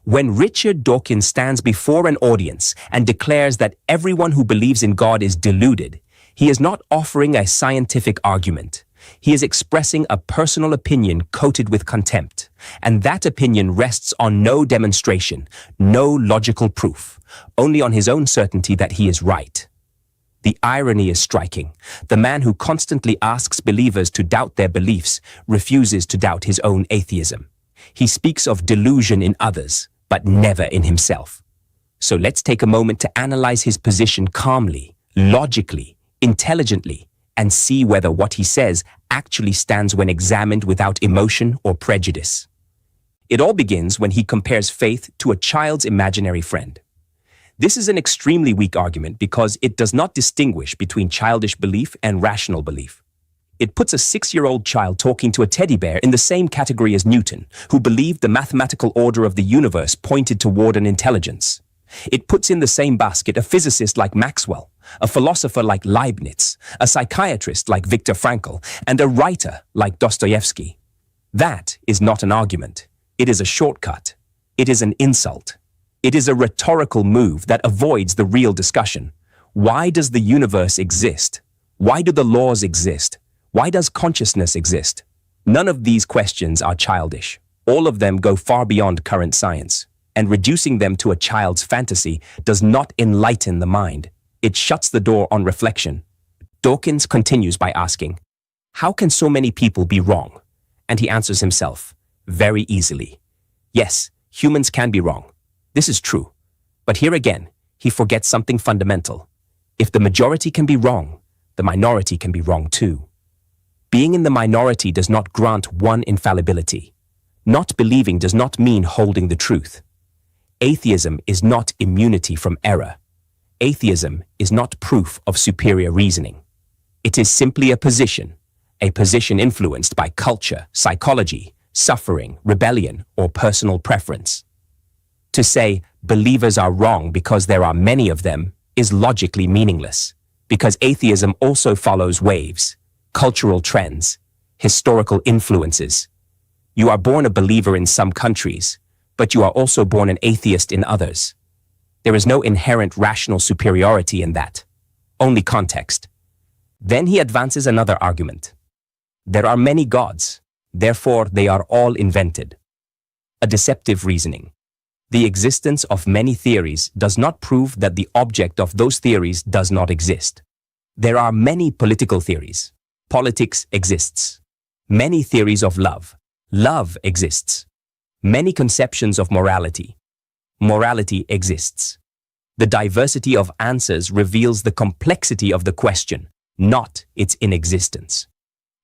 When Richard Dawkins stands before an audience and declares that everyone who believes in God is deluded, he is not offering a scientific argument. He is expressing a personal opinion coated with contempt, and that opinion rests on no demonstration, no logical proof, only on his own certainty that he is right. The irony is striking. The man who constantly asks believers to doubt their beliefs refuses to doubt his own atheism. He speaks of delusion in others, but never in himself. So let's take a moment to analyze his position calmly, logically, intelligently, and see whether what he says actually stands when examined without emotion or prejudice. It all begins when he compares faith to a child's imaginary friend. This is an extremely weak argument because it does not distinguish between childish belief and rational belief. It puts a 6-year-old child talking to a teddy bear in the same category as Newton, who believed the mathematical order of the universe pointed toward an intelligence. It puts in the same basket a physicist like Maxwell, a philosopher like Leibniz, a psychiatrist like Viktor Frankl, and a writer like Dostoevsky. That is not an argument. It is a shortcut. It is an insult. It is a rhetorical move that avoids the real discussion. Why does the universe exist? Why do the laws exist? Why does consciousness exist? None of these questions are childish. All of them go far beyond current science, and reducing them to a child's fantasy does not enlighten the mind. It shuts the door on reflection. Dawkins continues by asking, how can so many people be wrong? And he answers himself, very easily. Yes, humans can be wrong. This is true. But here again, he forgets something fundamental. If the majority can be wrong, the minority can be wrong too. Being in the minority does not grant one infallibility. Not believing does not mean holding the truth. Atheism is not immunity from error. Atheism is not proof of superior reasoning. It is simply a position influenced by culture, psychology, suffering, rebellion, or personal preference. To say believers are wrong because there are many of them is logically meaningless, because atheism also follows waves, cultural trends, historical influences. You are born a believer in some countries, but you are also born an atheist in others. There is no inherent rational superiority in that, only context. Then he advances another argument. There are many gods, therefore they are all invented. A deceptive reasoning. The existence of many theories does not prove that the object of those theories does not exist. There are many political theories. Politics exists. Many theories of love. Love exists. Many conceptions of morality. Morality exists. The diversity of answers reveals the complexity of the question, not its inexistence.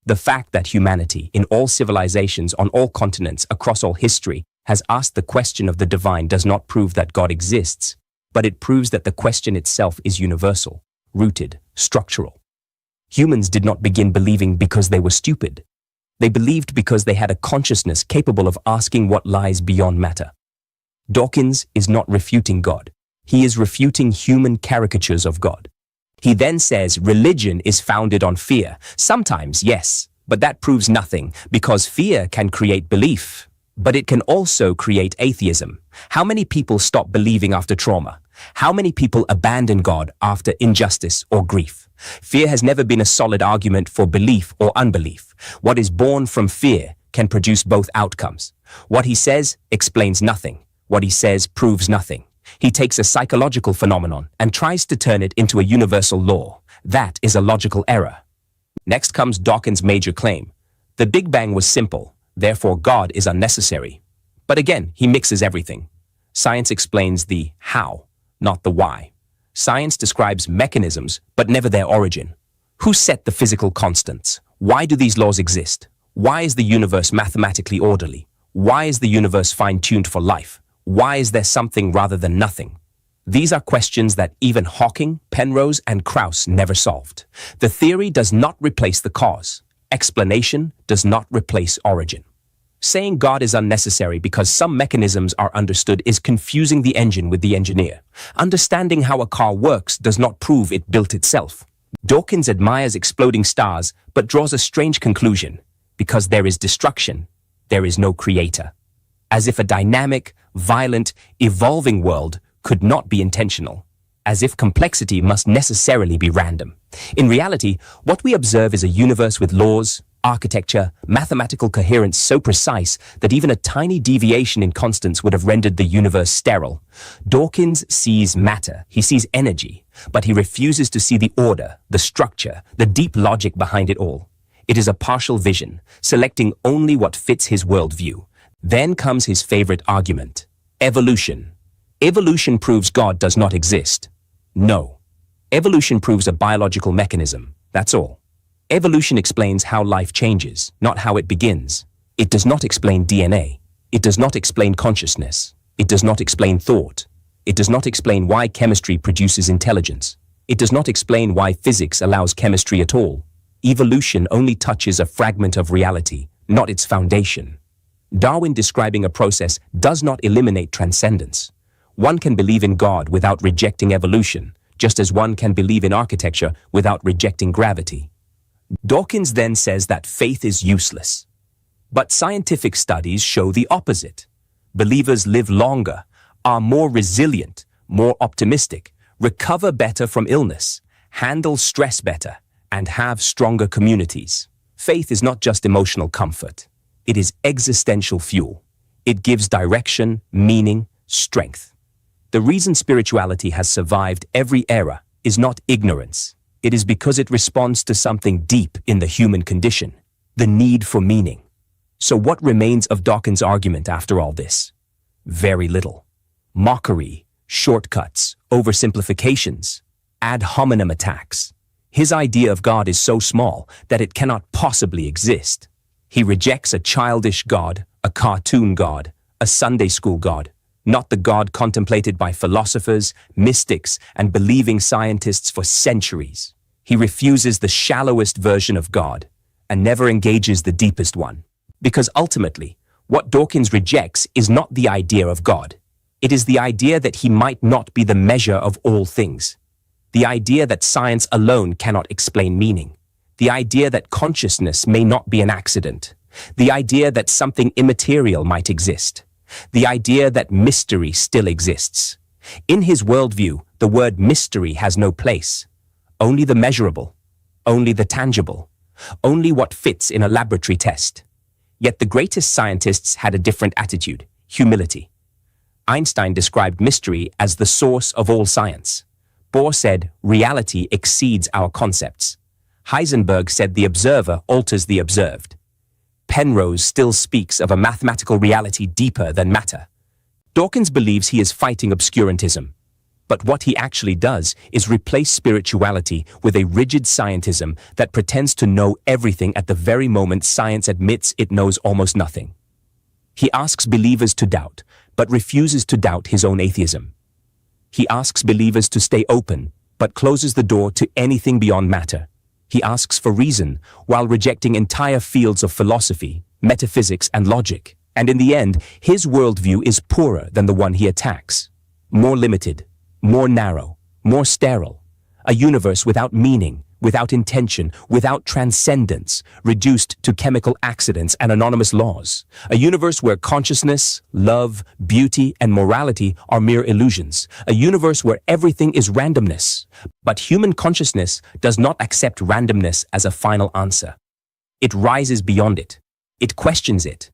The fact that humanity, in all civilizations, on all continents, across all history, has asked the question of the divine does not prove that God exists, but it proves that the question itself is universal, rooted, structural. Humans did not begin believing because they were stupid. They believed because they had a consciousness capable of asking what lies beyond matter. Dawkins is not refuting God. He is refuting human caricatures of God. He then says religion is founded on fear. Sometimes, yes, but that proves nothing, because fear can create belief. But it can also create atheism. How many people stop believing after trauma? How many people abandon God after injustice or grief? Fear has never been a solid argument for belief or unbelief. What is born from fear can produce both outcomes. What he says explains nothing. What he says proves nothing. He takes a psychological phenomenon and tries to turn it into a universal law. That is a logical error. Next comes Dawkins' major claim. The Big Bang was simple. Therefore, God is unnecessary. But again, he mixes everything. Science explains the how, not the why. Science describes mechanisms, but never their origin. Who set the physical constants? Why do these laws exist? Why is the universe mathematically orderly? Why is the universe fine-tuned for life? Why is there something rather than nothing? These are questions that even Hawking, Penrose, and Krauss never solved. The theory does not replace the cause. Explanation does not replace origin. Saying God is unnecessary because some mechanisms are understood is confusing the engine with the engineer. Understanding how a car works does not prove it built itself. Dawkins admires exploding stars but draws a strange conclusion. Because there is destruction, there is no creator. As if a dynamic, violent, evolving world could not be intentional, as if complexity must necessarily be random. In reality, what we observe is a universe with laws, architecture, mathematical coherence so precise that even a tiny deviation in constants would have rendered the universe sterile. Dawkins sees matter, he sees energy, but he refuses to see the order, the structure, the deep logic behind it all. It is a partial vision, selecting only what fits his worldview. Then comes his favorite argument: evolution. Evolution proves God does not exist. No. Evolution proves a biological mechanism, that's all. Evolution explains how life changes, not how it begins. It does not explain DNA. It does not explain consciousness. It does not explain thought. It does not explain why chemistry produces intelligence. It does not explain why physics allows chemistry at all. Evolution only touches a fragment of reality, not its foundation. Darwin describing a process does not eliminate transcendence. One can believe in God without rejecting evolution, just as one can believe in architecture without rejecting gravity. Dawkins then says that faith is useless. But scientific studies show the opposite. Believers live longer, are more resilient, more optimistic, recover better from illness, handle stress better, and have stronger communities. Faith is not just emotional comfort. It is existential fuel. It gives direction, meaning, strength. The reason spirituality has survived every era is not ignorance. It is because it responds to something deep in the human condition, the need for meaning. So what remains of Dawkins' argument after all this? Very little. Mockery, shortcuts, oversimplifications, ad hominem attacks. His idea of God is so small that it cannot possibly exist. He rejects a childish God, a cartoon God, a Sunday school God, not the God contemplated by philosophers, mystics, and believing scientists for centuries. He refuses the shallowest version of God and never engages the deepest one. Because ultimately, what Dawkins rejects is not the idea of God. It is the idea that he might not be the measure of all things. The idea that science alone cannot explain meaning. The idea that consciousness may not be an accident. The idea that something immaterial might exist. The idea that mystery still exists. In his worldview, the word mystery has no place. Only the measurable, only the tangible, only what fits in a laboratory test. Yet the greatest scientists had a different attitude: humility. Einstein described mystery as the source of all science. Bohr said reality exceeds our concepts. Heisenberg said the observer alters the observed. Penrose still speaks of a mathematical reality deeper than matter. Dawkins believes he is fighting obscurantism, but what he actually does is replace spirituality with a rigid scientism that pretends to know everything at the very moment science admits it knows almost nothing. He asks believers to doubt, but refuses to doubt his own atheism. He asks believers to stay open, but closes the door to anything beyond matter. He asks for reason, while rejecting entire fields of philosophy, metaphysics, and logic. And in the end, his worldview is poorer than the one he attacks. More limited, more narrow, more sterile. A universe without meaning, without intention, without transcendence, reduced to chemical accidents and anonymous laws. A universe where consciousness, love, beauty, and morality are mere illusions. A universe where everything is randomness. But human consciousness does not accept randomness as a final answer. It rises beyond it. It questions it.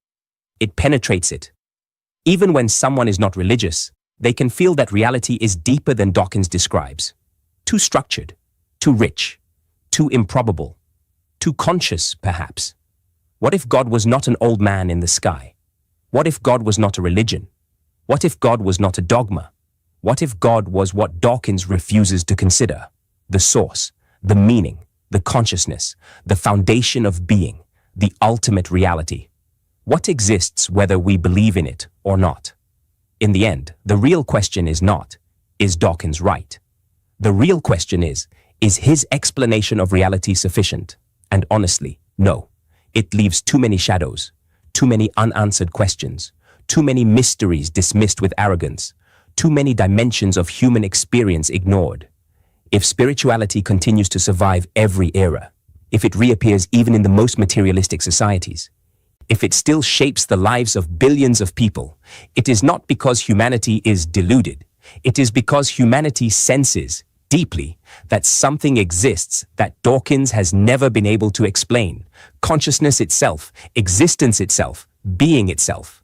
It penetrates it. Even when someone is not religious, they can feel that reality is deeper than Dawkins describes. Too structured, too rich, too improbable, too conscious, perhaps. What if God was not an old man in the sky? What if God was not a religion? What if God was not a dogma? What if God was what Dawkins refuses to consider? The source, the meaning, the consciousness, the foundation of being, the ultimate reality. What exists whether we believe in it or not? In the end, the real question is not, is Dawkins right? The real question is his explanation of reality sufficient? And honestly, no. It leaves too many shadows, too many unanswered questions, too many mysteries dismissed with arrogance, too many dimensions of human experience ignored. If spirituality continues to survive every era, if it reappears even in the most materialistic societies, if it still shapes the lives of billions of people, it is not because humanity is deluded. It is because humanity senses, deeply, that something exists that Dawkins has never been able to explain. Consciousness itself, existence itself, being itself.